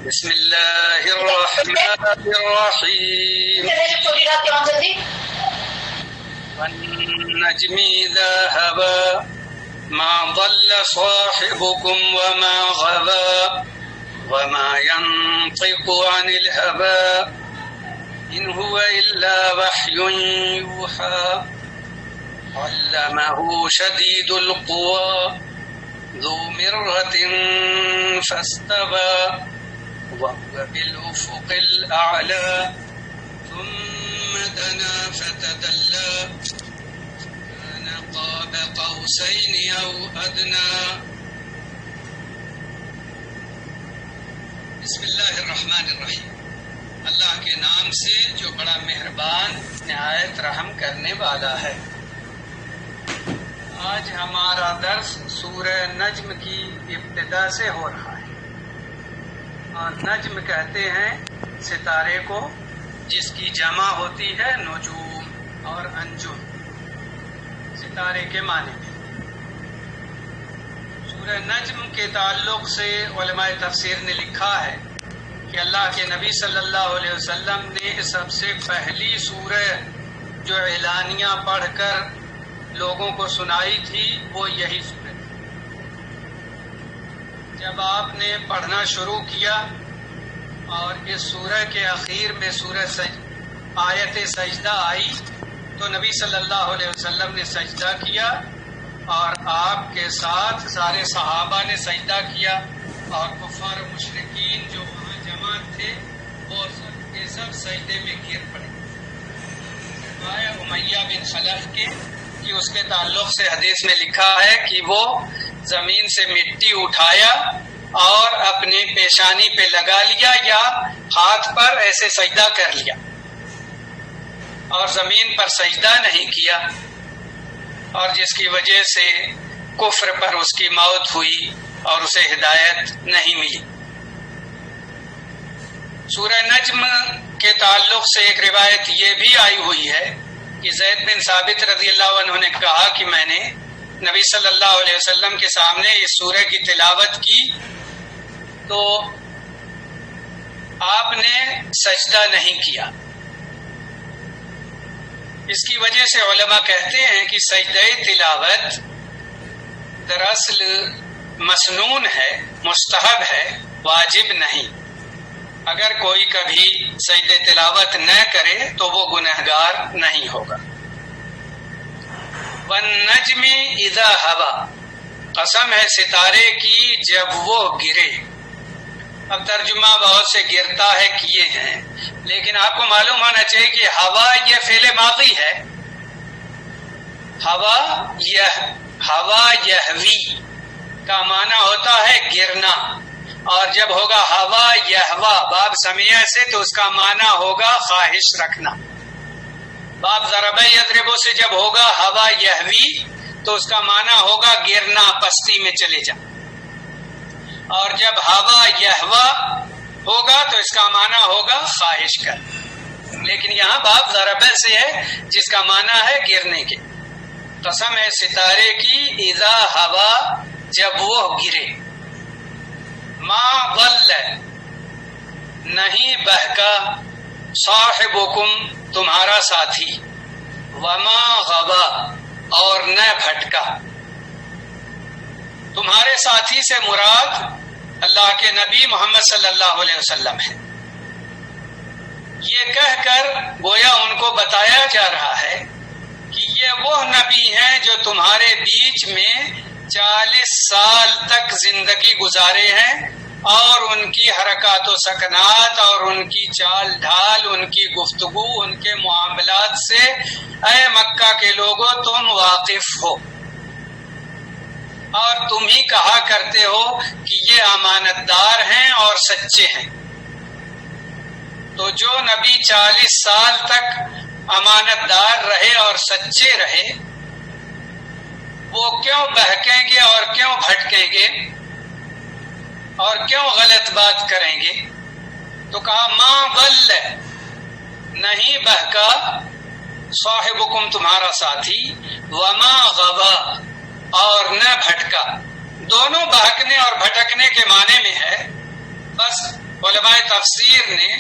بسم اللہ الرحمن الرحیم والنجم اذا هوى ما ضل صاحبكم وما غوى وما ينطق عن الهوى إن هو إلا وحي يوحى علمه شديد القوى ذو مرة فاستوى وهو بالأفق الأعلى ثم دنا فتدلى كان قاب قوسين أو أدنى. بسم اللہ الرحمن الرحیم. اللہ کے نام سے جو بڑا مہربان نہایت رحم کرنے والا ہے. آج ہمارا درس سورہ نجم کی ابتدا سے ہو رہا ہے. اور نجم کہتے ہیں ستارے کو جس کی جمع ہوتی ہے نجوم اور انجم، ستارے کے معنی میں. سورہ نجم کے تعلق سے علماء تفسیر نے لکھا ہے کہ اللہ کے نبی صلی اللہ علیہ وسلم نے سب سے پہلی سورہ جو اعلانیہ پڑھ کر لوگوں کو سنائی تھی وہ یہی سورہ تھی. جب آپ نے پڑھنا شروع کیا اور اس سورہ کے اخیر میں آیت سجدہ آئی تو نبی صلی اللہ علیہ وسلم نے سجدہ کیا اور آپ کے ساتھ سارے صحابہ نے سجدہ کیا اور کفار و مشرکین جو وہاں جمع تھے وہ سب کے سب سجدے میں گر پڑے. امیہ بن خلف کے کہ اس کے تعلق سے حدیث میں لکھا ہے کہ وہ زمین سے مٹی اٹھایا اور اپنی پیشانی پہ لگا لیا یا ہاتھ پر ایسے سجدہ کر لیا اور زمین پر سجدہ نہیں کیا، اور جس کی وجہ سے کفر پر اس کی موت ہوئی اور اسے ہدایت نہیں ملی. سورہ نجم کے تعلق سے ایک روایت یہ بھی آئی ہوئی ہے کہ زید بن ثابت رضی اللہ عنہ نے کہا کہ میں نے نبی صلی اللہ علیہ وسلم کے سامنے اس سورہ کی تلاوت کی تو آپ نے سجدہ نہیں کیا. اس کی وجہ سے علماء کہتے ہیں کہ سجدہ تلاوت دراصل مسنون ہے، مستحب ہے، واجب نہیں. اگر کوئی کبھی سجدہ تلاوت نہ کرے تو وہ گنہگار نہیں ہوگا. والنجم اذا هوى، قسم ہے ستارے کی جب وہ گرے. اب ترجمہ بہت سے گرتا ہے کیے ہیں، لیکن آپ کو معلوم ہونا چاہیے کہ ہوا یہ فعل ماضی ہے. ہوا یہوی کا معنی ہوتا ہے گرنا، اور جب ہوگا ہوا یہوا باب سمیہ سے تو اس کا معنی ہوگا خواہش رکھنا. باب ضرب یضرب سے جب ہوگا ہوا یہوی تو اس کا معنی ہوگا گرنا، پستی میں چلے جا. اور جب ہوا یہوا ہوگا تو اس کا معنی ہوگا خواہش کر. لیکن یہاں باب ضرب سے ہے جس کا معنی ہے گرنے کے. قسم ہے ستارے کی اذا ہوا جب وہ گرے. ما ضل نہیں بہکا، صاحبکم تمہارا ساتھی، وما غوا اور نہ بھٹکا. تمہارے ساتھی سے مراد اللہ کے نبی محمد صلی اللہ علیہ وسلم ہے. یہ کہہ کر گویا ان کو بتایا جا رہا ہے کہ یہ وہ نبی ہیں جو تمہارے بیچ میں 40 سال تک زندگی گزارے ہیں، اور ان کی حرکات و سکنات اور ان کی چال ڈھال، ان کی گفتگو، ان کے معاملات سے اے مکہ کے لوگوں تم واقف ہو، اور تم ہی کہا کرتے ہو کہ یہ امانت دار ہیں اور سچے ہیں. تو جو نبی 40 سال تک امانت دار رہے اور سچے رہے وہ کیوں بہکیں گے اور کیوں بھٹکیں گے اور کیوں غلط بات کریں گے؟ تو کہا ما ضل نہیں بہکا، صاحبکم تمہارا ساتھی، وما غوا اور نہ بھٹکا. دونوں بہکنے اور بھٹکنے کے معنی میں ہے. بس علماء تفسیر نے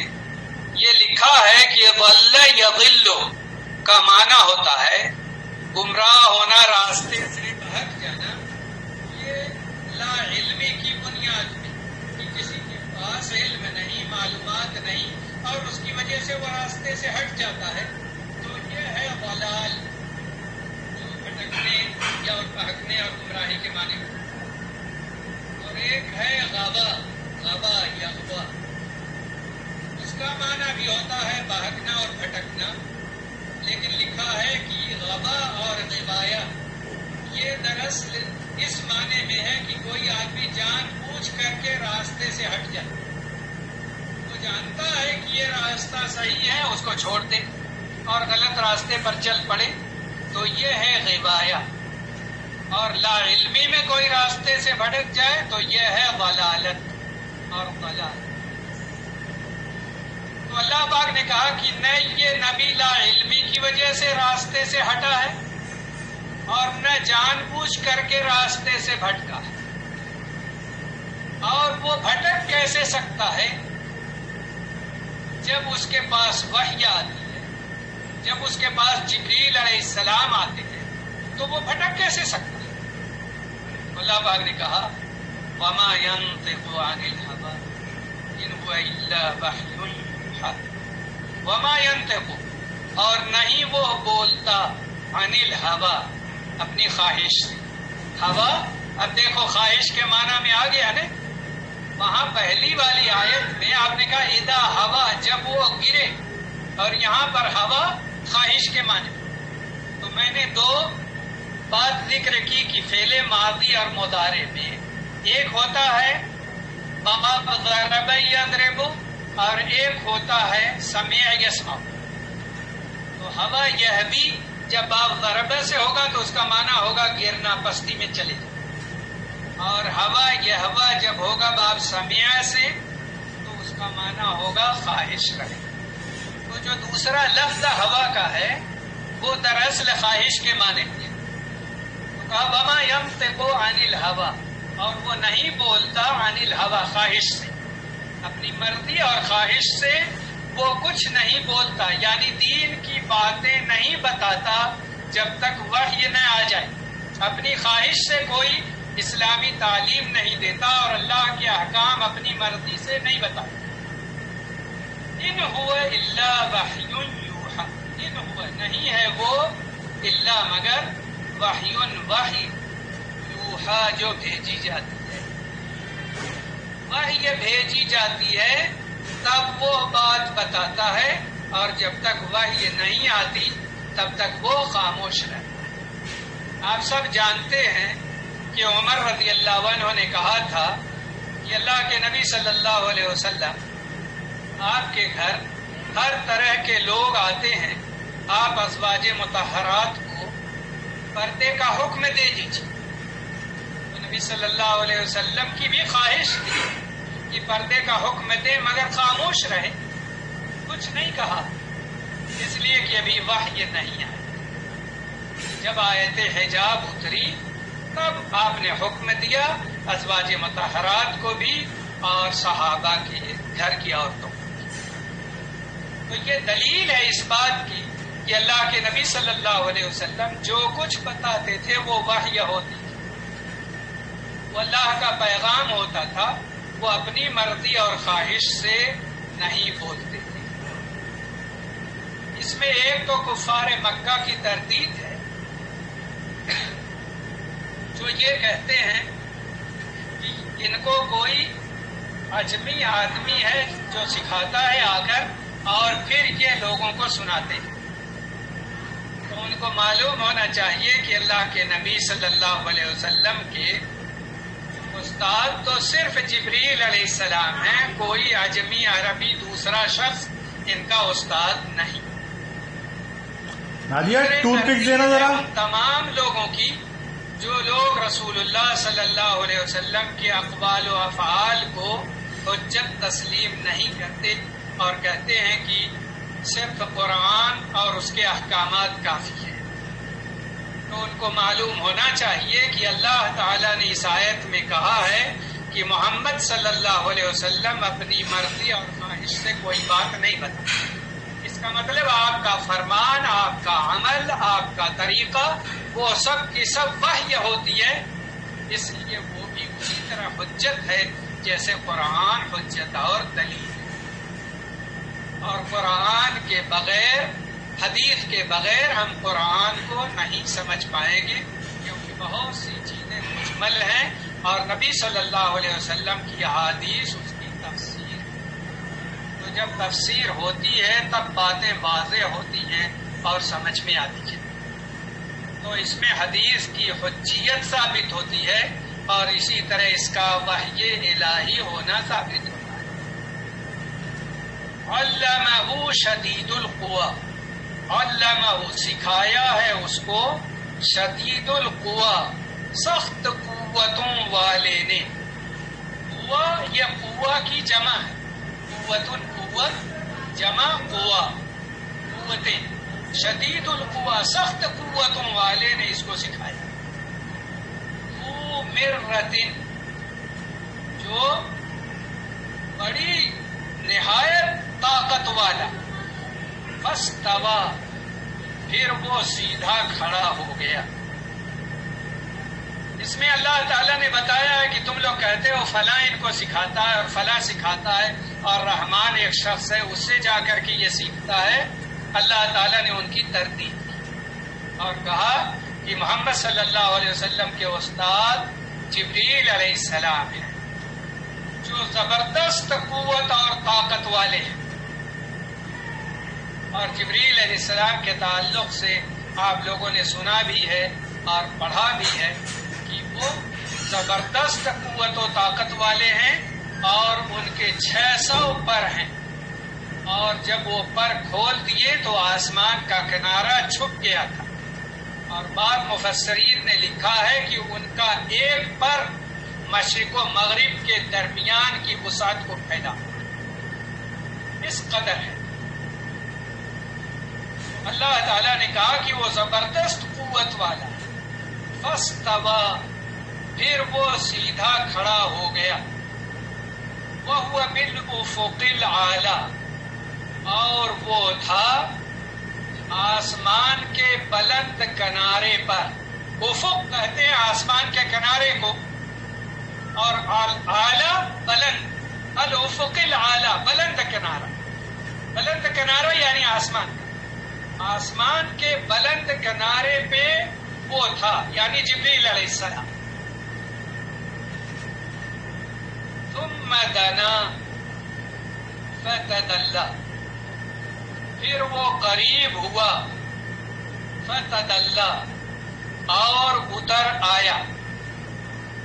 یہ لکھا ہے کہ ضل یضل کا معنی ہوتا ہے گمراہ ہونا، راستے سے بھٹک جانا. یہ لا علمی کی بنیاد پہ کہ کسی کے پاس علم نہیں، معلومات نہیں، اور اس کی وجہ سے وہ راستے سے ہٹ جاتا ہے، تو یہ ہے ضلال، جو بھٹکنے یا بہکنے اور گمراہی کے معنی میں. اور ایک ہے غبا، غبا یا غبا، اس کا معنی بھی ہوتا ہے بہکنا اور بھٹکنا، لیکن لکھا ہے کہ غبا اور غبایا یہ دراصل اس معنی میں ہے کہ کوئی آدمی جان بوجھ کر کے راستے سے ہٹ جائے. وہ جانتا ہے کہ یہ راستہ صحیح ہے، اس کو چھوڑ دے اور غلط راستے پر چل پڑے، تو یہ ہے غبایا. اور لا علمی میں کوئی راستے سے بھٹک جائے تو یہ ہے ضلالت اور ضلال. تو اللہ پاک نے کہا کہ نہ یہ نبی لا علمی کی وجہ سے راستے سے ہٹا ہے اور نہ جان بوجھ کر کے راستے سے بھٹکا ہے. اور وہ بھٹک کیسے سکتا ہے؟ جب اس کے پاس وحی آتی ہے، جب اس کے پاس جبریل علیہ السلام آتے ہیں، تو وہ بھٹک کیسے سکتا ہے؟ اللہ پاک نے کہا وَمَا يَنطِقُ عَنِ الْهَوَىٰ إِنْ هُوَ إِلَّا وَحْيٌ يُوحَىٰ. وَمَا يَنطِقُ، اور نہیں وہ بولتا، عَنِ الْهَوَىٰ، اپنی خواہش سے. ہوا، اب دیکھو خواہش کے معنی میں آ گیا نا. وہاں پہلی والی آیت میں آپ نے کہا اذا ہوا، جب وہ گرے، اور یہاں پر ہوا خواہش کے معنی. تو میں نے دو بات ذکر کی کہ فعل ماضی اور مضارع میں ایک ہوتا ہے باب ضرب یضرب اور ایک ہوتا ہے سمع یسمع. تو ہوا یہوی جب باب ضرب سے ہوگا تو اس کا معنی ہوگا گرنا، پستی میں چلے جانا. اور ہوا یہوا جب ہوگا باب سمع سے تو اس کا معنی ہوگا خواہش رہے. تو جو دوسرا لفظ ہوا کا ہے وہ دراصل خواہش کے معنی ہے. وَمَا يَنطِقُ عَنِ الْهَوَىٰ، اور وہ نہیں بولتا عن الهوى، خواہش سے، اپنی مرضی اور خواہش سے وہ کچھ نہیں بولتا، یعنی دین کی باتیں نہیں بتاتا جب تک وحی نہ آ جائے. اپنی خواہش سے کوئی اسلامی تعلیم نہیں دیتا اور اللہ کے احکام اپنی مرضی سے نہیں بتاتا. ان هو الا وحی یوحیٰ، ان هو نہیں ہے وہ الا مگر وحی وحی یوحیٰ جو بھیجی جاتی ہے. وحی بھیجی جاتی ہے تب وہ بات بتاتا ہے، اور جب تک وحی نہیں آتی تب تک وہ خاموش رہتا ہے. آپ سب جانتے ہیں کہ عمر رضی اللہ عنہ نے کہا تھا کہ اللہ کے نبی صلی اللہ علیہ وسلم آپ کے گھر ہر طرح کے لوگ آتے ہیں، آپ ازواج مطہرات کو پردے کا حکم دے دیجیے. تو نبی صلی اللہ علیہ وسلم کی بھی خواہش تھی کہ پردے کا حکم دے مگر خاموش رہے، کچھ نہیں کہا، اس لیے کہ ابھی وحی نہیں آیا. جب آیت حجاب اتری تب آپ نے حکم دیا ازواج مطہرات کو بھی اور صحابہ کے گھر کی عورتوں کو. تو یہ دلیل ہے اس بات کی کہ اللہ کے نبی صلی اللہ علیہ وسلم جو کچھ بتاتے تھے وہ وحی ہوتی تھی، وہ اللہ کا پیغام ہوتا تھا، وہ اپنی مرضی اور خواہش سے نہیں بولتے تھے. اس میں ایک تو کفار مکہ کی تردید ہے جو یہ کہتے ہیں کہ ان کو کوئی اجمی آدمی ہے جو سکھاتا ہے آ کر اور پھر یہ لوگوں کو سناتے ہیں. تو ان کو معلوم ہونا چاہیے کہ اللہ کے نبی صلی اللہ علیہ وسلم کے استاد تو صرف جبریل علیہ السلام ہیں، کوئی اجمی عربی دوسرا شخص ان کا استاد نہیں. تمام لوگوں کی جو لوگ رسول اللہ صلی اللہ علیہ وسلم کے اقوال و افعال کو حجت تسلیم نہیں کرتے اور کہتے ہیں کہ صرف قرآن اور اس کے احکامات کافی ہیں، تو ان کو معلوم ہونا چاہیے کہ اللہ تعالیٰ نے اس آیت میں کہا ہے کہ محمد صلی اللہ علیہ وسلم اپنی مرضی اور خواہش سے کوئی بات نہیں بتا. اس کا مطلب آپ کا فرمان، آپ کا عمل، آپ کا طریقہ وہ سب کی سب وحی ہوتی ہے. اس لیے وہ بھی اسی طرح حجت ہے جیسے قرآن حجت اور دلیل ہے. اور قرآن کے بغیر، حدیث کے بغیر ہم قرآن کو نہیں سمجھ پائیں گے، کیونکہ بہت سی چیزیں مجمل ہیں اور نبی صلی اللہ علیہ وسلم کی احادیث اس کی تفسیر ہے. تو جب تفسیر ہوتی ہے تب باتیں واضح ہوتی ہیں اور سمجھ میں آتی ہیں. تو اس میں حدیث کی حجیت ثابت ہوتی ہے اور اسی طرح اس کا وحی الہی ہونا ثابت ہوتا ہے. علمہ شدید القویٰ، علمہ سکھایا ہے اس کو، شدید القویٰ سخت قوتوں والے نے. قوہ یہ قوہ کی جمع ہے، قوت القوت جمع قوہ، قوتیں. شدید القویٰ سخت قوتوں والے نے اس کو سکھایا. ذو مرۃ جو بڑی نہایت طاقت والا. فاستویٰ پھر وہ سیدھا کھڑا ہو گیا. اس میں اللہ تعالیٰ نے بتایا ہے کہ تم لوگ کہتے ہو فلاں ان کو سکھاتا ہے اور فلاں سکھاتا ہے اور رحمان ایک شخص ہے اس سے جا کر کے یہ سیکھتا ہے. اللہ تعالیٰ نے ان کی تردید کی اور کہا کہ محمد صلی اللہ علیہ وسلم کے استاد جبریل علیہ السلام ہیں جو زبردست قوت اور طاقت والے ہیں. اور جبریل علیہ السلام کے تعلق سے آپ لوگوں نے سنا بھی ہے اور پڑھا بھی ہے کہ وہ زبردست قوت و طاقت والے ہیں اور ان کے 600 پر ہیں. اور جب وہ پر کھول دیے تو آسمان کا کنارہ چھپ گیا تھا. اور بعض مفسرین نے لکھا ہے کہ ان کا ایک پر مشرق و مغرب کے درمیان کی وسعت کو پھیلا. اس قدر ہے. اللہ تعالیٰ نے کہا کہ وہ زبردست قوت والا. فاستویٰ پھر وہ سیدھا کھڑا ہو گیا. وَهُوَ بِالْأُفُقِ الْأَعْلَىٰ اور وہ تھا آسمان کے بلند کنارے پر. افق کہتے ہیں آسمان کے کنارے کو اور اعلیٰ بلند. الافق الاعلیٰ بلند کنارہ. بلند کنارہ یعنی آسمان کا. آسمان کے بلند کنارے پہ وہ تھا یعنی جبریل علیہ السلام. ثم دنا فتدلی پھر وہ قریب ہوا. فتدلی اور اتر آیا.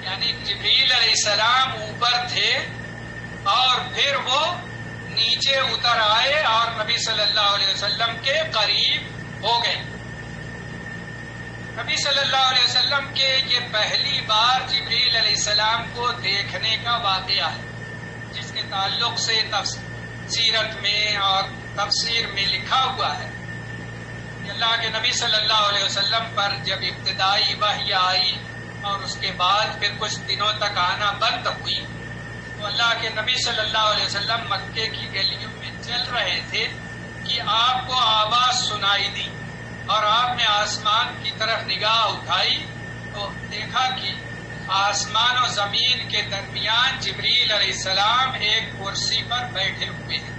یعنی جبریل علیہ السلام اوپر تھے اور پھر وہ نیچے اتر آئے اور نبی صلی اللہ علیہ وسلم کے قریب ہو گئے. نبی صلی اللہ علیہ وسلم کے یہ پہلی بار جبریل علیہ السلام کو دیکھنے کا واقعہ ہے جس کے تعلق سے سیرت میں اور تفسیر میں لکھا ہوا ہے کہ اللہ کے نبی صلی اللہ علیہ وسلم پر جب ابتدائی وحی آئی اور اس کے بعد پھر کچھ دنوں تک آنا بند ہوئی تو اللہ کے نبی صلی اللہ علیہ وسلم مکے کی گلیوں میں چل رہے تھے کہ آپ کو آواز سنائی دی اور آپ نے آسمان کی طرف نگاہ اٹھائی تو دیکھا کہ آسمان و زمین کے درمیان جبریل علیہ السلام ایک کرسی پر بیٹھے ہوئے ہیں.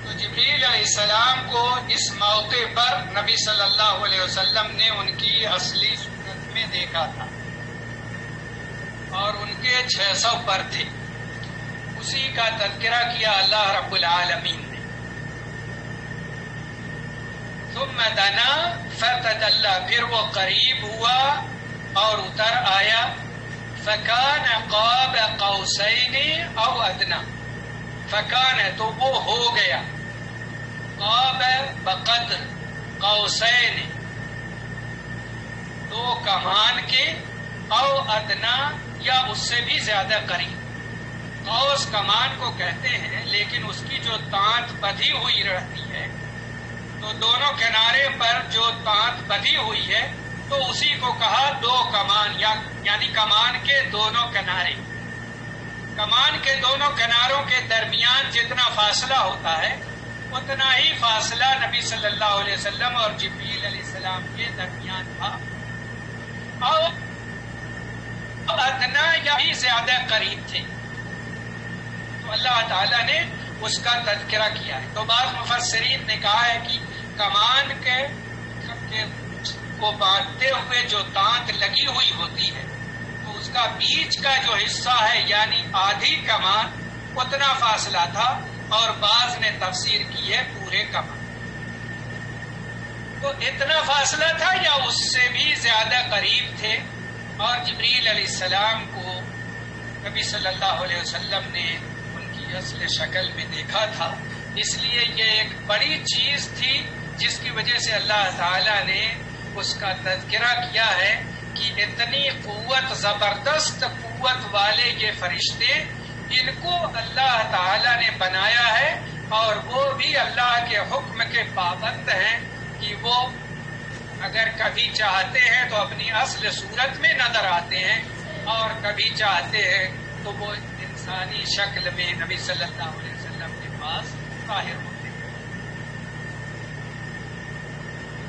تو جبریل علیہ السلام کو اس موقع پر نبی صلی اللہ علیہ وسلم نے ان کی اصلی صورت میں دیکھا تھا اور ان کے 600 پر تھے. اسی کا تذکرہ کیا اللہ رب العالمین نے. ثم دنا فتدلی پھر وہ قریب ہوا اور اتر آیا. فکان قاب قوسین او ادنا فکان تو وہ ہو گیا. قاب بقدر قوسین دو کمان کے او ادنا یا اس سے بھی زیادہ قریب. قوس کمان کو کہتے ہیں لیکن اس کی جو تانت بدھی ہوئی رہتی ہے تو دونوں کنارے پر جو تانت بدھی ہوئی ہے تو اسی کو کہا دو کمان، یعنی کمان کے دونوں کنارے. کمان کے دونوں کناروں کے درمیان جتنا فاصلہ ہوتا ہے اتنا ہی فاصلہ نبی صلی اللہ علیہ وسلم اور جبریل علیہ السلام کے درمیان تھا، اور ادنا یا بھی زیادہ قریب تھے. تو اللہ تعالیٰ نے اس کا تذکرہ کیا ہے. تو بعض مفسرین نے کہا ہے کہ کمان کے کو باندھتے ہوئے جو دانت لگی ہوئی ہوتی ہے تو اس کا بیچ کا جو حصہ ہے یعنی آدھی کمان اتنا فاصلہ تھا، اور بعض نے تفسیر کی ہے پورے کمان. تو اتنا فاصلہ تھا یا اس سے بھی زیادہ قریب تھے، اور جبریل علیہ السلام کو نبی صلی اللہ علیہ وسلم نے ان کی اصل شکل میں دیکھا تھا. اس لیے یہ ایک بڑی چیز تھی جس کی وجہ سے اللہ تعالی نے اس کا تذکرہ کیا ہے کہ اتنی قوت، زبردست قوت والے یہ فرشتے، ان کو اللہ تعالی نے بنایا ہے، اور وہ بھی اللہ کے حکم کے پابند ہیں کہ وہ اگر کبھی چاہتے ہیں تو اپنی اصل صورت میں نظر آتے ہیں، اور کبھی چاہتے ہیں تو وہ انسانی شکل میں نبی صلی اللہ علیہ وسلم کے پاس ظاہر ہوتے ہیں.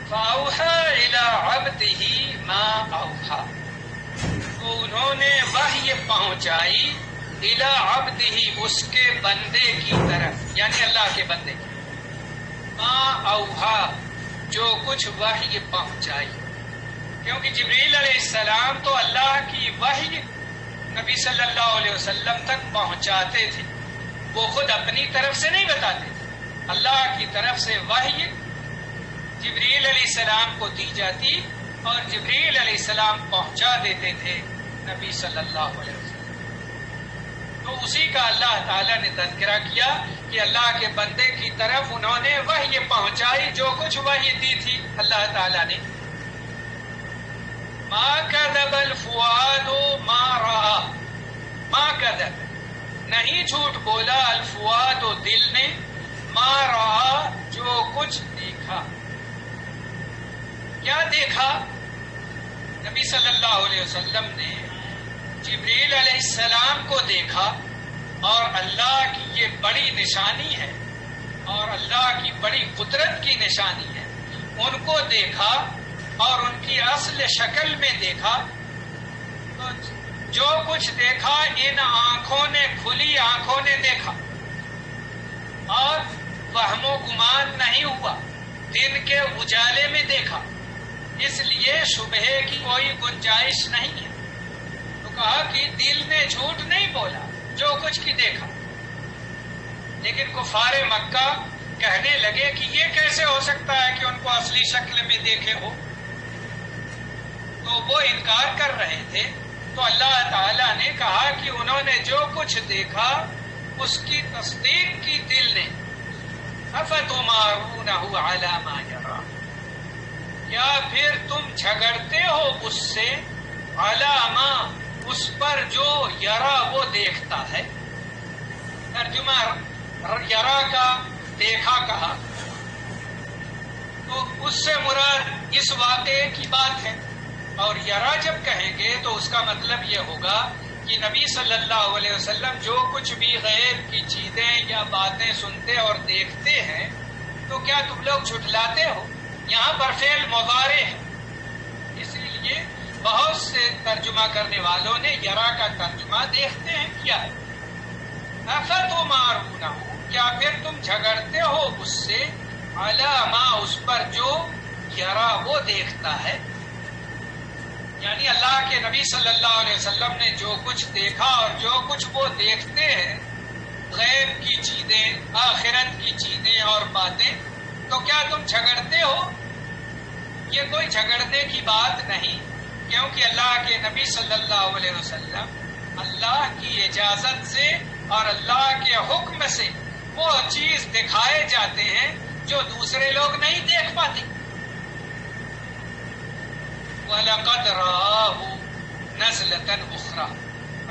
فَأَوْحَىٰ إِلَىٰ عَبْدِهِ مَا أَوْحَىٰ، تو انہوں نے وحی پہنچائی اِلَىٰ عَبْدِهِ، اس کے بندے کی طرف، یعنی اللہ کے بندے کی. مَا أَوْحَىٰ، جو کچھ وحی پہنچائی. کیونکہ جبریل علیہ السلام تو اللہ کی وحی نبی صلی اللہ علیہ وسلم تک پہنچاتے تھے، وہ خود اپنی طرف سے نہیں بتاتے تھے. اللہ کی طرف سے وحی جبریل علیہ السلام کو دی جاتی، اور جبریل علیہ السلام پہنچا دیتے تھے نبی صلی اللہ علیہ وسلم. تو اسی کا اللہ تعالیٰ نے تذکرہ کیا کہ اللہ کے بندے کی طرف انہوں نے وحی پہنچائی، جو کچھ وحی دی تھی اللہ تعالیٰ نے. ما کذب الفؤاد ما رأى، ما کذب، نہیں جھوٹ بولا، الفؤاد، دل نے، ما رأى، جو کچھ دیکھا. کیا دیکھا؟ نبی صلی اللہ علیہ وسلم نے جبریل علیہ السلام کو دیکھا، اور اللہ کی یہ بڑی نشانی ہے اور اللہ کی بڑی قدرت کی نشانی ہے. ان کو دیکھا اور ان کی اصل شکل میں دیکھا. تو جو کچھ دیکھا ان آنکھوں نے، کھلی آنکھوں نے دیکھا، اور وہم و گمان نہیں ہوا، دن کے اجالے میں دیکھا، اس لیے شبہ کی کوئی گنجائش نہیں ہے. تو کہا کہ دل نے جھوٹ نہیں بولا، جو کچھ کی دیکھا. لیکن کفار مکہ کہنے لگے کہ یہ کیسے ہو سکتا ہے کہ ان کو اصلی شکل میں دیکھے ہو. تو وہ انکار کر رہے تھے. تو اللہ تعالیٰ نے کہا کہ انہوں نے جو کچھ دیکھا اس کی تصدیق کی دل نے. افتمارونہ علی ما یرا، کیا پھر تم جھگڑتے ہو اس سے، علی ما، اس پر جو یرا وہ دیکھتا ہے. ترجمہ یرا کا دیکھا کہا، تو اس سے مراد اس واقعے کی بات ہے. اور یرا جب کہیں گے تو اس کا مطلب یہ ہوگا کہ نبی صلی اللہ علیہ وسلم جو کچھ بھی غیب کی چیزیں یا باتیں سنتے اور دیکھتے ہیں تو کیا تم لوگ جھٹلاتے ہو. یہاں پر فعل مضارع ہے، اس لیے بہت سے ترجمہ کرنے والوں نے یرا کا ترجمہ دیکھتے ہیں کیا ہے. افتمارونہ، کیا پھر تم جھگڑتے ہو اس سے، علی ما، اس پر جو یرا وہ دیکھتا ہے. یعنی اللہ کے نبی صلی اللہ علیہ وسلم نے جو کچھ دیکھا اور جو کچھ وہ دیکھتے ہیں، غیب کی چیزیں، آخرت کی چیزیں اور باتیں، تو کیا تم جھگڑتے ہو؟ یہ کوئی جھگڑنے کی بات نہیں، کیونکہ اللہ کے نبی صلی اللہ علیہ وسلم اللہ کی اجازت سے اور اللہ کے حکم سے وہ چیز دکھائے جاتے ہیں جو دوسرے لوگ نہیں دیکھ پاتے. وَلَقَدْ رَآهُ نَزْلَةً أُخْرَىٰ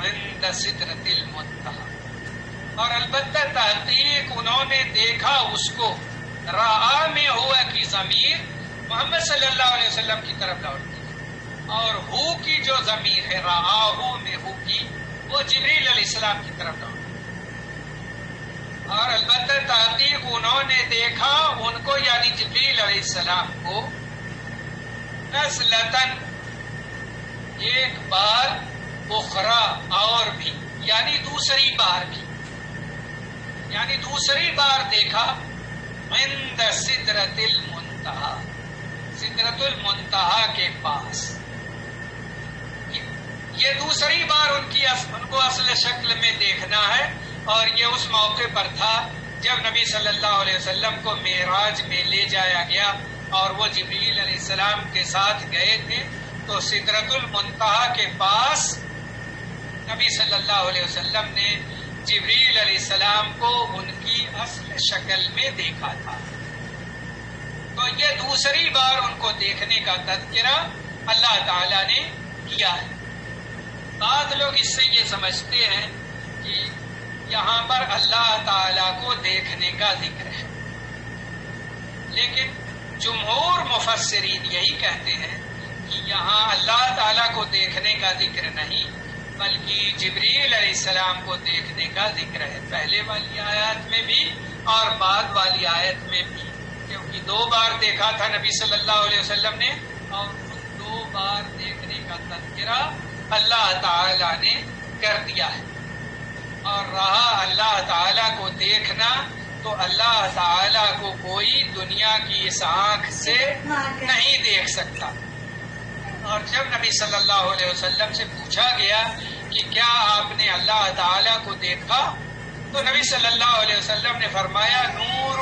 عِندَ سِدْرَةِ الْمُنتَهَىٰ، اور البتہ تحقیق انہوں نے دیکھا اس کو. رَآ میں ہوا کی ضمیر محمد صلی اللہ علیہ وسلم کی طرف لوٹتی ہے. اور ہو کی جو ضمیر ہے رآہو میں ہو کی وہ جبریل علیہ السلام کی طرف لوٹی، اور البتہ تحقیق انہوں نے دیکھا ان کو یعنی جبریل علیہ السلام کو نزلتن ایک بار اخرى اور بھی یعنی دوسری بار بھی، یعنی دوسری بار دیکھا عند سدرۃ المنتہا، سدرۃ المنتہا کے پاس۔ یہ دوسری بار ان کو اصل شکل میں دیکھنا ہے، اور یہ اس موقع پر تھا جب نبی صلی اللہ علیہ وسلم کو معراج میں لے جایا گیا اور وہ جبریل علیہ السلام کے ساتھ گئے تھے، تو سدرۃ المنتہا کے پاس نبی صلی اللہ علیہ وسلم نے جبریل علیہ السلام کو ان کی اصل شکل میں دیکھا تھا۔ تو یہ دوسری بار ان کو دیکھنے کا تذکرہ اللہ تعالی نے کیا ہے۔ بعض لوگ اس سے یہ سمجھتے ہیں کہ یہاں پر اللہ تعالی کو دیکھنے کا ذکر ہے، لیکن جمہور مفسرین یہی کہتے ہیں کہ یہاں اللہ تعالی کو دیکھنے کا ذکر نہیں بلکہ جبریل علیہ السلام کو دیکھنے کا ذکر ہے، پہلے والی آیات میں بھی اور بعد والی آیت میں بھی، کیونکہ 2 بار دیکھا تھا نبی صلی اللہ علیہ وسلم نے، اور ان 2 بار دیکھنے کا تذکرہ اللہ تعالی نے کر دیا ہے۔ اور رہا اللہ تعالی کو دیکھنا، تو اللہ تعالی کو کوئی دنیا کی اس آنکھ سے نہیں دیکھ سکتا۔ اور جب نبی صلی اللہ علیہ وسلم سے پوچھا گیا کہ کیا آپ نے اللہ تعالی کو دیکھا، تو نبی صلی اللہ علیہ وسلم نے فرمایا نور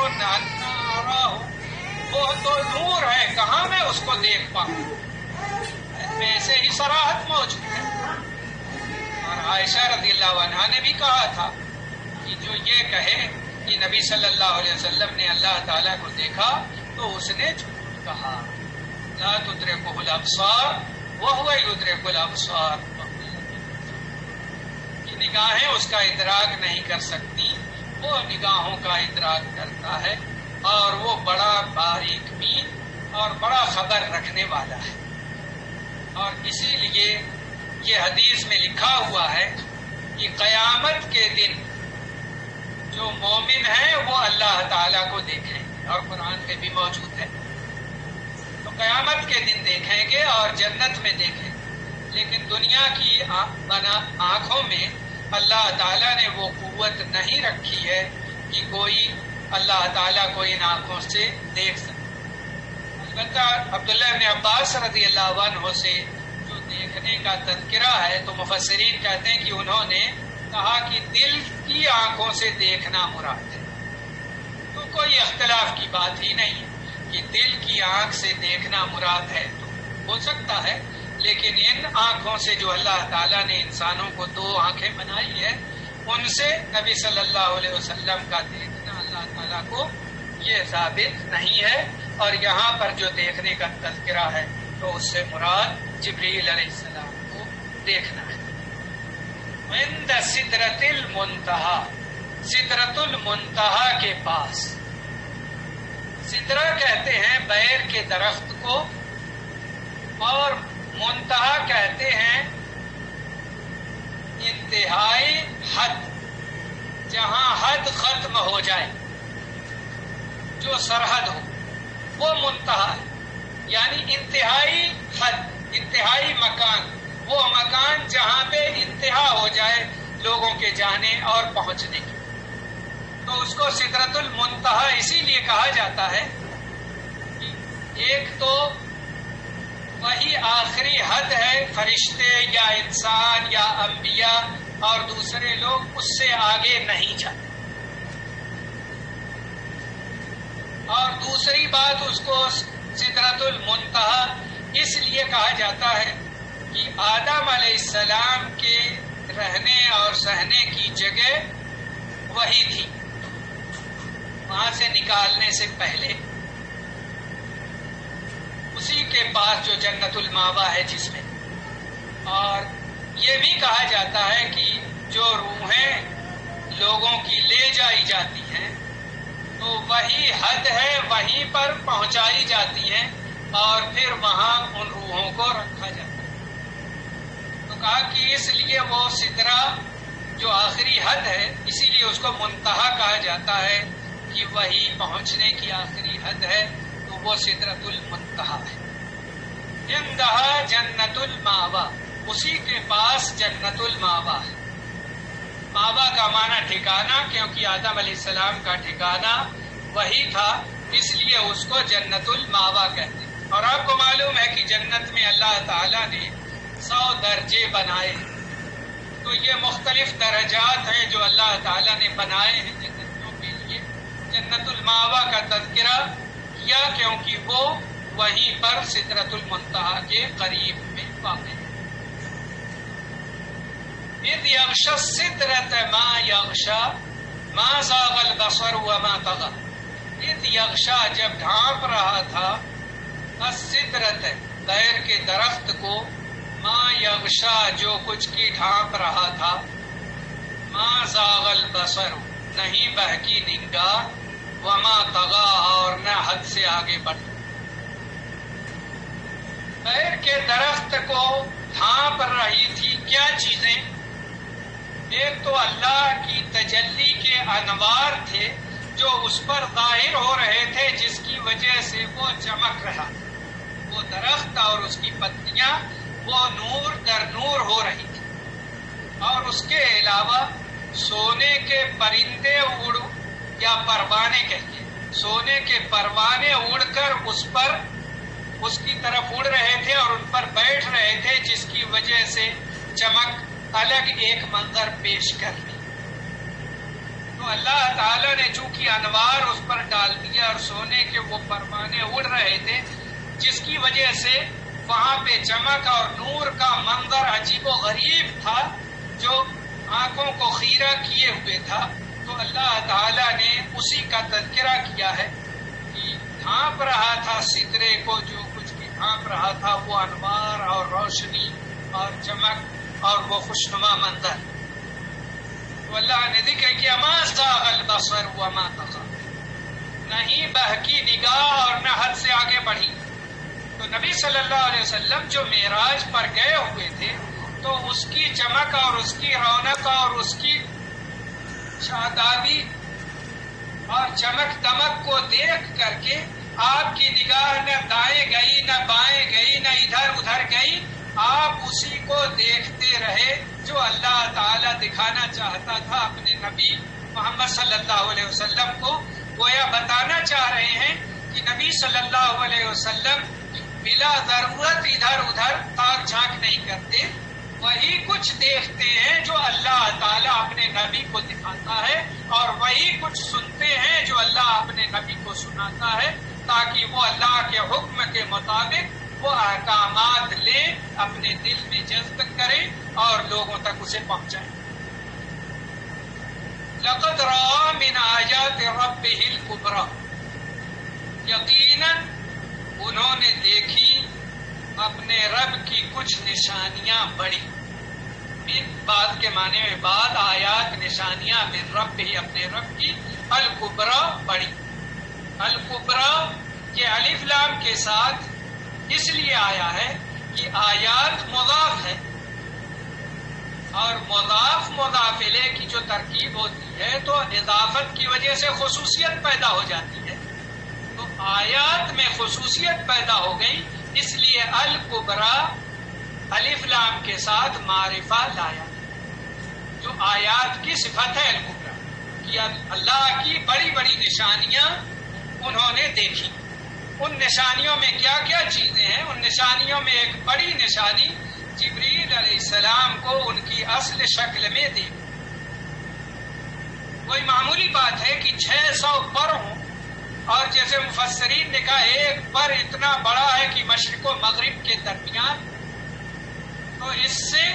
وہ تو نور ہے، کہاں میں اس کو دیکھ پاؤں، ایسے ہی صراحت موجود ہے۔ اور عائشہ رضی اللہ عنہا نے بھی کہا تھا کہ جو یہ کہے کہ نبی صلی اللہ علیہ وسلم نے اللہ تعالیٰ کو دیکھا تو اس نے جھوٹ کہا۔ لا تدرکہ الابصار وہو یدرک الابصار، کہ نگاہیں اس کا ادراک نہیں کر سکتی، وہ نگاہوں کا ادراک کرتا ہے، اور وہ بڑا باریک بین اور بڑا خبر رکھنے والا ہے۔ اور اسی لیے یہ حدیث میں لکھا ہوا ہے کہ قیامت کے دن جو مومن ہیں وہ اللہ تعالیٰ کو دیکھیں گے، اور قرآن میں بھی موجود ہے، تو قیامت کے دن دیکھیں گے اور جنت میں دیکھیں گے۔ لیکن دنیا کی آنکھوں میں اللہ تعالیٰ نے وہ قوت نہیں رکھی ہے کہ کوئی اللہ تعالیٰ کو ان آنکھوں سے دیکھ سکے۔ البتہ عبداللہ ابن عباس رضی اللہ عنہ سے جو دیکھنے کا تذکرہ ہے، تو مفسرین کہتے ہیں کہ انہوں نے کہا کہ دل کی آنکھوں سے دیکھنا مراد ہے، تو کوئی اختلاف کی بات ہی نہیں ہے کہ دل کی آنکھ سے دیکھنا مراد ہے، تو ہو سکتا ہے، لیکن ان آنکھوں سے جو اللہ تعالیٰ نے انسانوں کو 2 آنکھیں بنائی ہے، ان سے نبی صلی اللہ علیہ وسلم کا دیکھنا اللہ تعالیٰ کو یہ ثابت نہیں ہے۔ اور یہاں پر جو دیکھنے کا تذکرہ ہے تو اس سے مراد جبریل علیہ السلام کو دیکھنا ہے۔ عند سدرۃ المنتہا، سدرۃ المنتہا کے پاس، سدرہ کہتے ہیں بیر کے درخت کو، اور منتہا کہتے ہیں انتہائی حد، جہاں حد ختم ہو جائے، جو سرحد ہو وہ منتہا ہے، یعنی انتہائی حد، انتہائی مکان، وہ مکان جہاں پہ انتہا ہو جائے لوگوں کے جانے اور پہنچنے کی، تو اس کو سدرۃ المنتہا اسی لیے کہا جاتا ہے کہ ایک تو وہی آخری حد ہے، فرشتے یا انسان یا انبیاء اور دوسرے لوگ اس سے آگے نہیں جاتے۔ اور دوسری بات، اس کو سدرۃ المنتہا اس لیے کہا جاتا ہے کہ آدم علیہ السلام کے رہنے اور سہنے کی جگہ وہی تھی، وہاں سے نکالنے سے پہلے اسی کے پاس جو جنت المأویٰ ہے جس میں۔ اور یہ بھی کہا جاتا ہے کہ جو روحیں لوگوں کی لے جائی جاتی ہیں تو وہی حد ہے، وہیں پر پہنچائی جاتی ہیں اور پھر وہاں ان روحوں کو رکھا جاتا ہے۔ کہا کہ اس لیے وہ سدرہ جو آخری حد ہے اسی لیے اس کو منتہا کہا جاتا ہے کہ وہی پہنچنے کی آخری حد ہے، تو وہ سدرۃ المنتہا ہے۔ عندہا جنت الماوا، اسی کے پاس جنت الماوا ہے۔ ماوا کا معنی ٹھکانہ، کیونکہ آدم علیہ السلام کا ٹھکانہ وہی تھا، اس لیے اس کو جنت الماوا کہتے ہیں۔ اور آپ کو معلوم ہے کہ جنت میں اللہ تعالیٰ نے 100 درجے بنائے، تو یہ مختلف درجات ہیں جو اللہ تعالیٰ نے بنائے ہیں جنتوں کے لیے۔ جنت الماوا کا تذکرہ کیا کیونکہ وہ وہیں پر سدرۃ المنتہا کے قریب میں واقع ہے۔ اذ یغشی السدرۃ ما یغشی ما زاغ البصر وما طغی، اذ یغشی جب ڈھانپ رہا تھا، السدرۃ دیر کے درخت کو، ما یغشی جو کچھ کی ڈھانپ رہا تھا، ما زاغ البصر نہیں بہکی نگاہ، وما طغی اور نہ حد سے آگے بڑھ۔ دیر کے درخت کو ڈھانپ رہی تھی کیا چیزیں؟ ایک تو اللہ کی تجلی کے انوار تھے جو اس پر ظاہر ہو رہے تھے، جس کی وجہ سے وہ چمک رہا تھا۔ وہ درخت اور اس کی پتیاں وہ نور در نور ہو رہی تھی۔ اور اس کے علاوہ سونے کے پرندے اڑ یا پروانے کہتے ہیں، سونے کے پروانے اڑ کر اس کی طرف اڑ رہے تھے اور ان پر بیٹھ رہے تھے، جس کی وجہ سے چمک الگ ایک منظر پیش کر لی۔ تو اللہ تعالیٰ نے چونکہ انوار اس پر ڈال دیا اور سونے کے وہ پروانے اڑ رہے تھے، جس کی وجہ سے وہاں پہ چمک اور نور کا منظر عجیب و غریب تھا جو آنکھوں کو خیرہ کیے ہوئے تھا۔ تو اللہ تعالیٰ نے اسی کا تذکرہ کیا ہے کہ ڈھانپ رہا تھا سدرے کو، جو کچھ بھی ڈھانپ رہا تھا وہ انوار اور روشنی اور چمک اور وہ خوشنما منظر۔ تو اللہ نے ذکر کیا ما زاغ البصر وما طغی، نہیں بہکی نگاہ اور نہ حد سے آگے بڑھی۔ تو نبی صلی اللہ علیہ وسلم جو معراج پر گئے ہوئے تھے، تو اس کی چمک اور اس کی رونق اور اس کی شادابی اور چمک دمک کو دیکھ کر کے آپ کی نگاہ نہ دائیں گئی نہ بائیں گئی نہ ادھر ادھر گئی، آپ اسی کو دیکھتے رہے جو اللہ تعالیٰ دکھانا چاہتا تھا اپنے نبی محمد صلی اللہ علیہ وسلم کو۔ گویا بتانا چاہ رہے ہیں کہ نبی صلی اللہ علیہ وسلم بلا ضرورت ادھر ادھر تاک جھانک نہیں کرتے، وہی کچھ دیکھتے ہیں جو اللہ تعالیٰ اپنے نبی کو دکھاتا ہے، اور وہی کچھ سنتے ہیں جو اللہ اپنے نبی کو سناتا ہے، تاکہ وہ اللہ کے حکم کے مطابق وہ احکامات لے، اپنے دل میں جذب کرے اور لوگوں تک اسے پہنچائے۔ لقد رأى من آیات ربه الکبریٰ، یقیناً انہوں نے دیکھی اپنے رب کی کچھ نشانیاں بڑی۔ من بعد کے معنی میں بعد، آیات نشانیاں، من رب ہی اپنے رب کی، الکبریٰ بڑی۔ الکبریٰ یہ الف لام کے ساتھ اس لیے آیا ہے کہ آیات مضاف ہے، اور مضاف مضاف الیہ کی جو ترکیب ہوتی ہے تو اضافت کی وجہ سے خصوصیت پیدا ہو جاتی ہے، تو آیات میں خصوصیت پیدا ہو گئی، اس لیے الکبریٰ الف لام کے ساتھ معرفہ لایا، جو آیات کی صفت ہے الکبریٰ، کہ اللہ کی بڑی بڑی نشانیاں انہوں نے دیکھی۔ ان نشانیوں میں کیا کیا چیزیں ہیں؟ ان نشانیوں میں ایک بڑی نشانی جبریل علیہ السلام کو ان کی اصل شکل میں دیکھ۔ کوئی معمولی بات ہے کہ 600 پر ہوں، اور جیسے مفسرین نے کہا ایک پر اتنا بڑا ہے کہ مشرق و مغرب کے درمیان، تو اس سے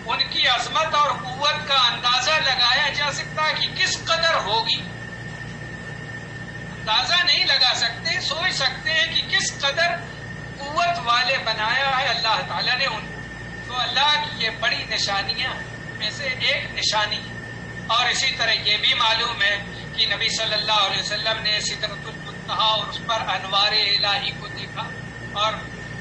ان کی عظمت اور قوت کا اندازہ لگایا جا سکتا ہے کہ کس قدر ہوگی۔ اندازہ نہیں لگا سکتے، سوچ سکتے ہیں کہ کس قدر قوت والے بنایا ہے اللہ تعالیٰ نے ان کو۔ تو اللہ کی یہ بڑی نشانیاں میں سے ایک نشانی ہے۔ اور اسی طرح یہ بھی معلوم ہے کہ نبی صلی اللہ علیہ وسلم نے سدرۃ المنتہا اور اس پر انوار الہی کو دیکھا، اور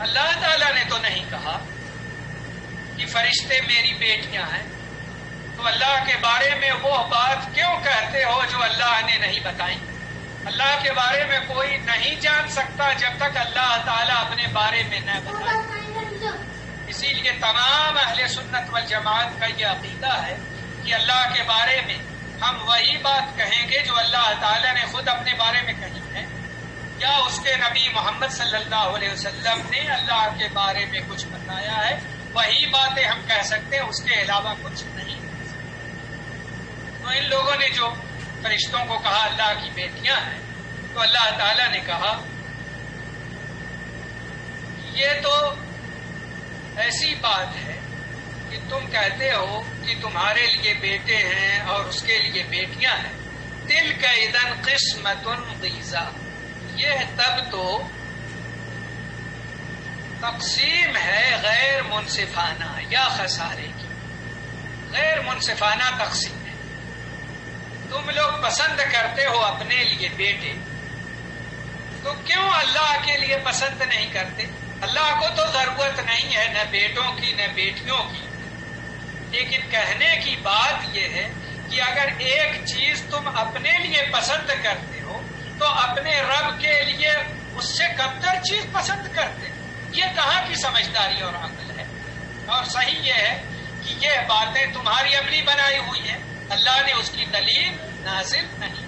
اللہ تعالیٰ نے تو نہیں کہا کہ فرشتے میری بیٹیاں ہیں، تو اللہ کے بارے میں وہ بات کیوں کہتے ہو جو اللہ نے نہیں بتائی؟ اللہ کے بارے میں کوئی نہیں جان سکتا جب تک اللہ تعالیٰ اپنے بارے میں نہ بتائے۔ اسی لیے تمام اہل سنت والجماعت کا یہ عقیدہ ہے کہ اللہ کے بارے میں ہم وہی بات کہیں گے جو اللہ تعالیٰ نے خود اپنے بارے میں کہی ہے، یا اس کے نبی محمد صلی اللہ علیہ وسلم نے اللہ کے بارے میں کچھ بتایا ہے، وہی باتیں ہم کہہ سکتے ہیں، اس کے علاوہ کچھ نہیں۔ تو ان لوگوں نے جو فرشتوں کو کہا اللہ کی بیٹیاں ہیں، تو اللہ تعالیٰ نے کہا یہ تو ایسی بات ہے کہ تم کہتے ہو کہ تمہارے لیے بیٹے ہیں اور اس کے لیے بیٹیاں ہیں، تلک اذن قسمۃ ضیزیٰ، یہ تب تو تقسیم ہے غیر منصفانہ یا خسارے کی، غیر منصفانہ تقسیم ہے۔ تم لوگ پسند کرتے ہو اپنے لیے بیٹے، تو کیوں اللہ کے لیے پسند نہیں کرتے؟ اللہ کو تو ضرورت نہیں ہے نہ بیٹوں کی نہ بیٹیوں کی، لیکن کہنے کی بات یہ ہے کہ اگر ایک چیز تم اپنے لیے پسند کرتے ہو تو اپنے رب کے لیے اس سے کمتر چیز پسند کرتے ہو۔ یہ کہاں کی سمجھداری اور عقل ہے؟ اور صحیح یہ ہے کہ یہ باتیں تمہاری اپنی بنائی ہوئی ہیں، اللہ نے اس کی دلیل نازل نہیں۔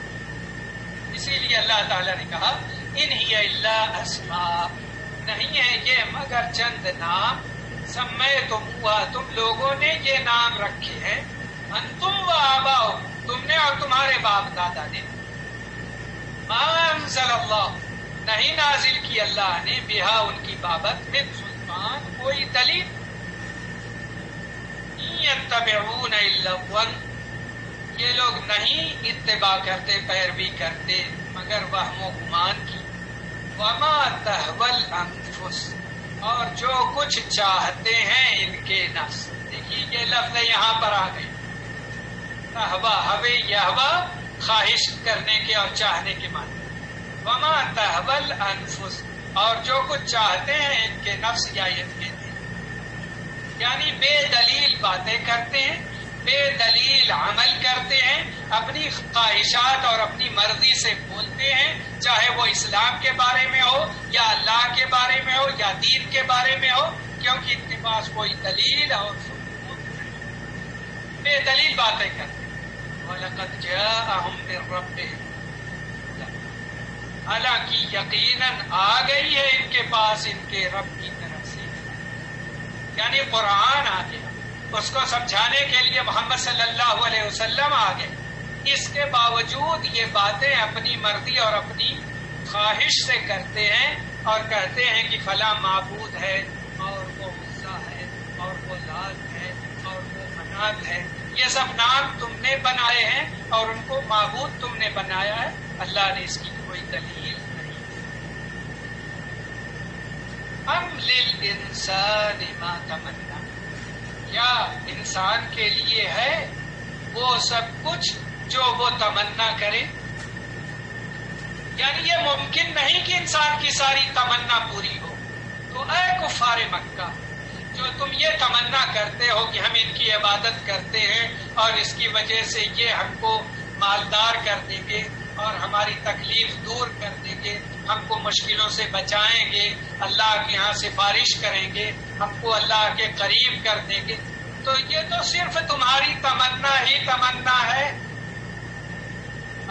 اسی لیے اللہ تعالیٰ نے کہا ان ہی الا اسماء، نہیں ہے یہ مگر چند نام، سمیتم ہوا، تم لوگوں نے یہ نام رکھے ہیں، انتم و آباؤکم، تم نے اور تمہارے باپ دادا نے، ما انزل اللہ، نہیں نازل کی اللہ نے، بہا ان کی بابت، من سلطان، کوئی دلیل، ان یتبعون الا الظن، یہ لوگ نہیں اتباع کرتے پیروی کرتے مگر وہم و گمان کی، وما تہوی الانفس، اور جو کچھ چاہتے ہیں ان کے نفس۔ دیکھیے یہ لفظ یہاں پر آ گئے، تہوا، ہوے یہوا، خواہش کرنے کے اور چاہنے کے معنی، وما تہوی الانفس، اور جو کچھ چاہتے ہیں ان کے نفس یا ان کے دل، یعنی بے دلیل باتیں کرتے ہیں، بے دلیل عمل کرتے ہیں، اپنی خواہشات اور اپنی مرضی سے بولتے ہیں، چاہے وہ اسلام کے بارے میں ہو یا اللہ کے بارے میں ہو یا دین کے بارے میں ہو، کیونکہ ان کے پاس کوئی دلیل اور ثبوت نہیں، بے دلیل باتیں کرتے ہیں۔ وَلَقَدْ جَاءَهُم مِّن رَّبِّهِمْ، حالانکہ یقیناً آ گئی ہے ان کے پاس ان کے رب کی طرف سے، یعنی قرآن آ گیا، اس کو سمجھانے کے لیے محمد صلی اللہ علیہ وسلم آ گئے، اس کے باوجود یہ باتیں اپنی مرضی اور اپنی خواہش سے کرتے ہیں اور کہتے ہیں کہ فلاں معبود ہے اور وہ عزا ہے اور وہ لات ہے اور وہ منات ہے، یہ سب نام تم نے بنائے ہیں اور ان کو معبود تم نے بنایا ہے، اللہ نے اس کی کوئی دلیل نہیں۔ ام للانسان ما تمنا، کیا انسان کے لیے ہے وہ سب کچھ جو وہ تمنا کرے؟ یعنی یہ ممکن نہیں کہ انسان کی ساری تمنا پوری ہو۔ تو اے کفار مکہ، جو تم یہ تمنا کرتے ہو کہ ہم ان کی عبادت کرتے ہیں اور اس کی وجہ سے یہ ہم کو مالدار کر دیں گے اور ہماری تکلیف دور کر دیں گے، ہم کو مشکلوں سے بچائیں گے، اللہ کے ہاں سفارش کریں گے، ہم کو اللہ کے قریب کر دیں گے، تو یہ تو صرف تمہاری تمنا ہی تمنا ہے۔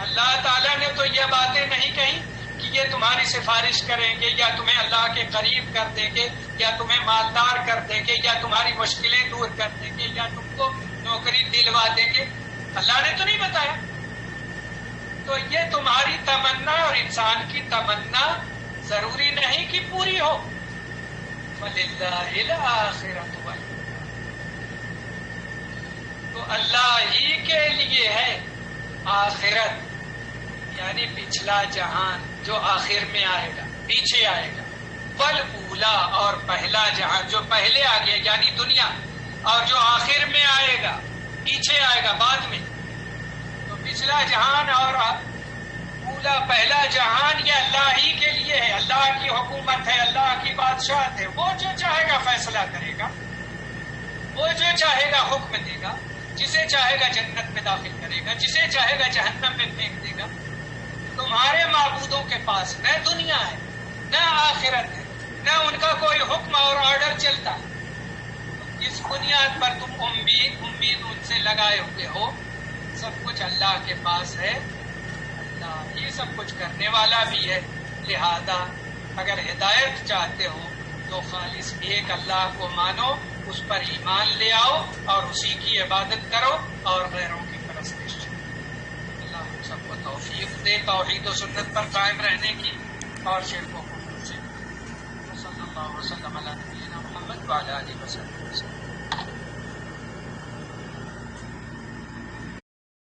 اللہ تعالیٰ نے تو یہ باتیں نہیں کہی کہ یہ تمہاری سفارش کریں گے یا تمہیں اللہ کے قریب کر دیں گے یا تمہیں مالدار کر دیں گے یا تمہاری مشکلیں دور کر دیں گے یا تم کو نوکری دلوا دیں گے، اللہ نے تو نہیں بتایا۔ تو یہ تمہاری تمنا اور انسان کی تمنا ضروری نہیں کہ پوری ہو۔ وَلِلَّهِ الْآخِرَةُ وَالْأُولَىٰ، تو اللہ ہی کے لیے ہے آخرت، یعنی پچھلا جہان جو آخر میں آئے گا، پیچھے آئے گا، وَالْأُولَىٰ، اور پہلا جہان جو پہلے آ گیا یعنی دنیا، اور جو آخر میں آئے گا، پیچھے آئے گا بعد میں۔ تو پچھلا جہان اور پہلا جہان یہ اللہ ہی کے لیے ہے، اللہ کی حکومت ہے، اللہ کی بادشاہت ہے، وہ جو چاہے گا فیصلہ کرے گا، وہ جو چاہے گا حکم دے گا، جسے چاہے گا جنت میں داخل کرے گا، جسے چاہے گا جہنم میں پھینک دے گا۔ تمہارے معبودوں کے پاس نہ دنیا ہے نہ آخرت ہے، نہ ان کا کوئی حکم اور آرڈر چلتا ہے۔ اس بنیاد پر تم امید ان سے لگائے ہوئے ہو، سب کچھ اللہ کے پاس ہے، اللہ ہی سب کچھ کرنے والا بھی ہے۔ لہذا اگر ہدایت چاہتے ہو تو خالص ایک اللہ کو مانو، اس پر ایمان لے آؤ اور اسی کی عبادت کرو اور غیروں کی پرستش کرو۔ اللہ ہم سب کو توفیق دے توحید و سنت پر قائم رہنے کی اور شرک و کفر سے۔ صلی اللہ وسلم علی نبینا محمد وعلی آلہ وصحبہ وسلم۔